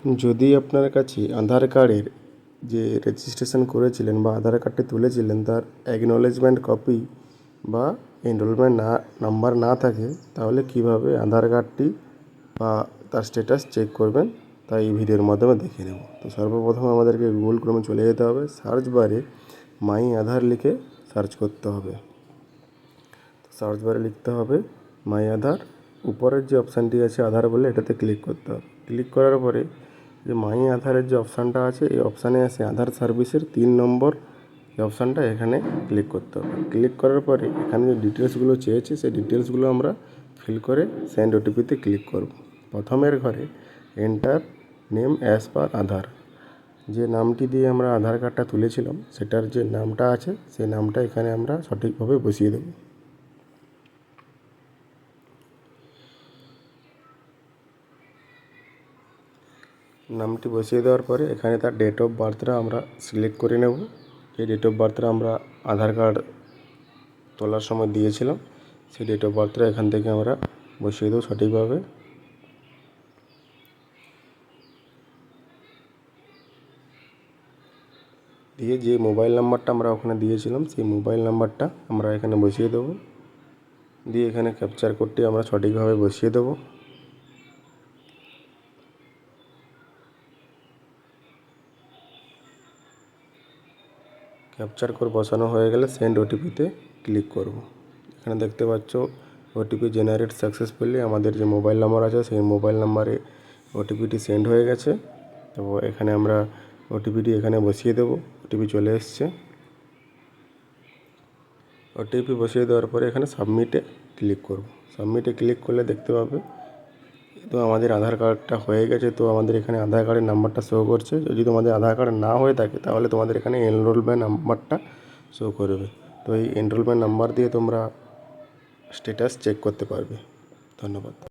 যদি আপনার কাছে আধার কার্ডের যে রেজিস্ট্রেশন করেছিলেন বা আধার কার্ডটি তুলেছিলেন তার অ্যাকনলেজমেন্ট কপি বা এনরোলমেন্ট নাম্বার না থাকে, তাহলে কীভাবে আধার কার্ডটি বা তার স্ট্যাটাস চেক করবেন তা এই ভিডিওর মাধ্যমে দেখিয়ে নেব। তো সর্বপ্রথমে আমাদেরকে গুগল ক্রোমে চলে যেতে হবে, সার্চ বারে মাই আধার লিখে সার্চ করতে হবে। সার্চ বারে লিখতে হবে মাই আধার, উপরের যে অপশানটি আছে আধার বলে এটাতে ক্লিক করতে হবে। ক্লিক করার পরে যে মাই আধারের যে অপশানটা আছে এই অপশানে এসে আধার সার্ভিসের 3 নম্বর এই অপশানটা এখানে ক্লিক করতে হবে। ক্লিক করার পরে এখানে যে ডিটেলসগুলো চেয়েছে সেই ডিটেলসগুলো আমরা ফিল করে সেন্ড ওটিপিতে ক্লিক করব। প্রথমের ঘরে এন্টার নেম অ্যাজ পার আধার, যে নামটি দিয়ে আমরা আধার কার্ডটা তুলেছিলাম সেটার যে নামটা আছে সেই নামটা এখানে আমরা সঠিকভাবে বসিয়ে দেব। নামটি বসিয়ে দেওয়ার পরে এখানে তার ডেট অফ বার্থটা আমরা সিলেক্ট করে নেব। যে ডেট অফ বার্থটা আমরা আধার কার্ড তোলার সময় দিয়েছিলাম সেই ডেট অফ বার্থটা এখান থেকে আমরা বসিয়ে দেবো সঠিকভাবে। দিয়ে যে মোবাইল নাম্বারটা আমরা ওখানে দিয়েছিলাম সেই মোবাইল নাম্বারটা আমরা এখানে বসিয়ে দেবো। দিয়ে এখানে ক্যাপচার কোডটি আমরা সঠিকভাবে বসিয়ে দেবো। ক্যাপচার কোড বসানো হয়ে গেলে সেন্ড ওটিপিতে ক্লিক করব। এখানে দেখতে পাচ্ছ ওটিপি জেনারেট সাকসেসফুলি, আমাদের যে মোবাইল নাম্বার আছে সেই মোবাইল নাম্বারে ওটিপিটি সেন্ড হয়ে গেছে। তো এখানে আমরা ওটিপিটি এখানে বসিয়ে দেব। ওটিপি চলে এসছে। ওটিপি বসিয়ে দেওয়ার পরে এখানে সাবমিটে ক্লিক করব। সাবমিটে ক্লিক করলে দেখতে পাবে তো আমাদের আধার কার্ডটা হয়ে গেছে। তো আমাদের এখানে আধার কার্ডের নাম্বারটা শো করছে। যদি তোমাদের আধার কার্ড না হয়ে থাকে তাহলে তোমাদের এখানে এনরোলমেন্ট নাম্বারটা শো করবে। তো এই এনরোলমেন্ট নাম্বার দিয়ে তোমরা স্ট্যাটাস চেক করতে পারবে। ধন্যবাদ।